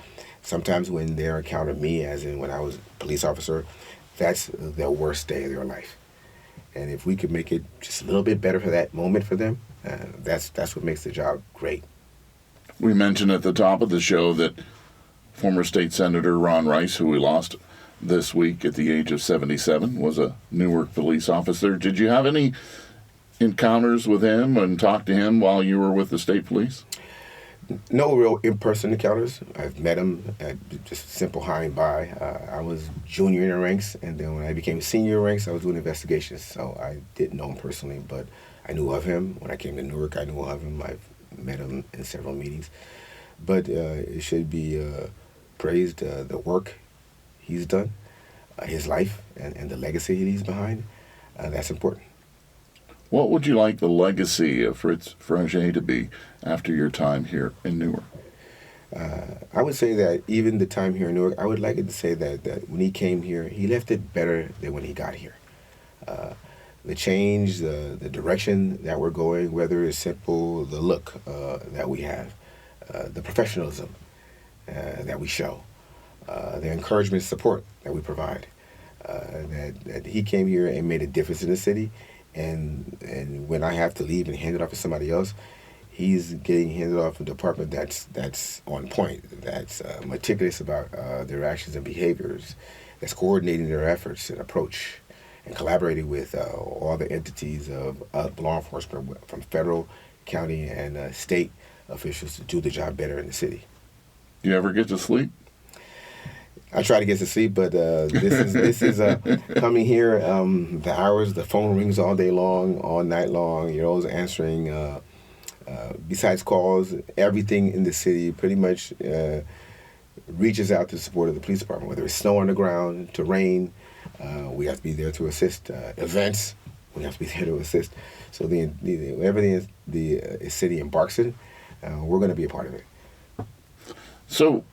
sometimes when they encounter me, as in when I was a police officer, that's their worst day of their life. And if we could make it just a little bit better for that moment for them, that's what makes the job great. We mentioned at the top of the show that former State Senator Ron Rice, who we lost this week at the age of 77, was a Newark police officer. Did you have any encounters with him and talk to him while you were with the state police? No real in-person encounters. I've met him at just simple hi and bye. I was junior in the ranks, and then when I became senior ranks, I was doing investigations. So I didn't know him personally, but I knew of him. When I came to Newark, I knew of him. I've met him in several meetings. But it should be praised, the work he's done, his life, and the legacy he leaves behind. That's important. What would you like the legacy of Fritz Frangé to be after your time here in Newark? I would say that even the time here in Newark, I would like it to say that when he came here, he left it better than when he got here. The change, the direction that we're going, whether it's simple, the look that we have, the professionalism that we show, the encouragement and support that we provide. That he came here and made a difference in the city, and when I have to leave and hand it off to somebody else, he's getting handed off a department that's on point, that's meticulous about their actions and behaviors, that's coordinating their efforts and approach, and collaborating with all the entities of law enforcement from federal, county, and state officials to do the job better in the city. You ever get to sleep? I try to get to sleep, but this is coming here. The phone rings all day long, all night long. You're always answering. Besides calls, everything in the city pretty much reaches out to the support of the police department. Whether it's snow on the ground, to rain, we have to be there to assist. Events, we have to be there to assist. So everything the city embarks in, we're going to be a part of it. So,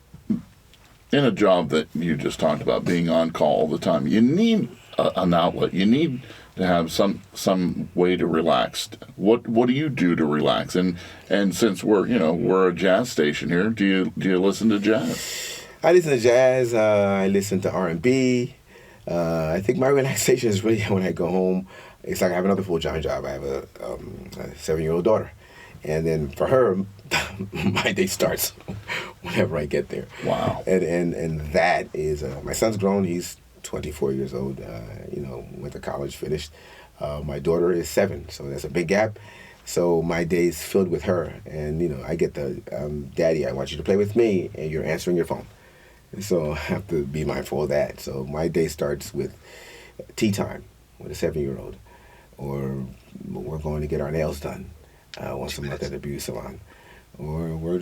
in a job that you just talked about, being on call all the time, you need an outlet. You need to have some way to relax. What do you do to relax? And since we're a jazz station here, do you listen to jazz? I listen to jazz. I listen to R&B. I think my relaxation is really when I go home. It's like I have another full-time job. I have a 7-year-old daughter, and then for her, my day starts whenever I get there. Wow. And that is my son's grown. He's 24 years old. Went to college, finished. My daughter is 7, so that's a big gap. So my day is filled with her, and I get the Daddy, I want you to play with me, and you're answering your phone. And so I have to be mindful of that. So my day starts with tea time with a 7-year-old, or we're going to get our nails done once a month at a beauty salon, or we're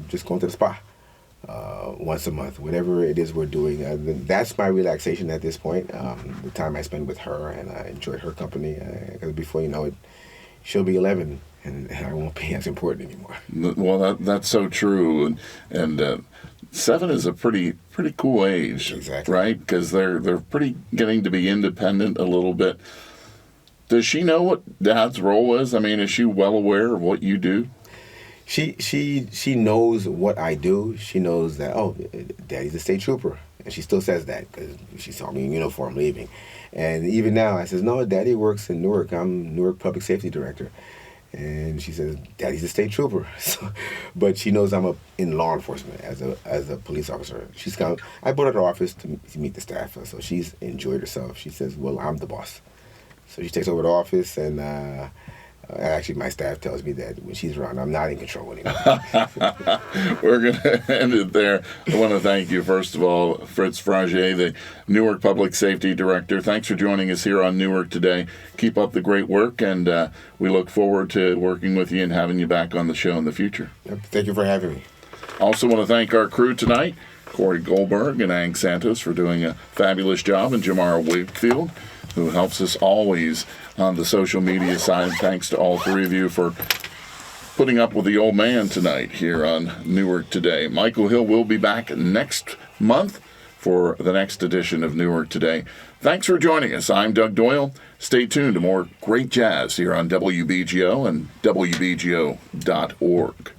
just going to the spa once a month. Whatever it is we're doing, that's my relaxation at this point. The time I spend with her, and I enjoy her company. Because before you know it, she'll be 11, and I won't be as important anymore. Well, that's so true, and 7 is a pretty cool age, exactly. Right? Because they're pretty getting to be independent a little bit. Does she know what Dad's role is? I mean, is she well aware of what you do? She knows what I do. She knows that, Daddy's a state trooper. And she still says that because she saw me in uniform leaving. And even now, I says, no, Daddy works in Newark. I'm Newark Public Safety Director. And she says, Daddy's a state trooper. But she knows I'm in law enforcement as a police officer. I brought her to her office to meet the staff. So she's enjoyed herself. She says, well, I'm the boss. So she takes over the office, and actually my staff tells me that when she's around, I'm not in control anymore. We're going to end it there. I want to thank you, first of all, Fritz Fragier, the Newark Public Safety Director. Thanks for joining us here on Newark Today. Keep up the great work, and we look forward to working with you and having you back on the show in the future. Thank you for having me. Also want to thank our crew tonight, Corey Goldberg and Ang Santos, for doing a fabulous job, and Jamara Wakefield, who helps us always on the social media side. Thanks to all three of you for putting up with the old man tonight here on Newark Today. Michael Hill will be back next month for the next edition of Newark Today. Thanks for joining us. I'm Doug Doyle. Stay tuned to more great jazz here on WBGO and WBGO.org.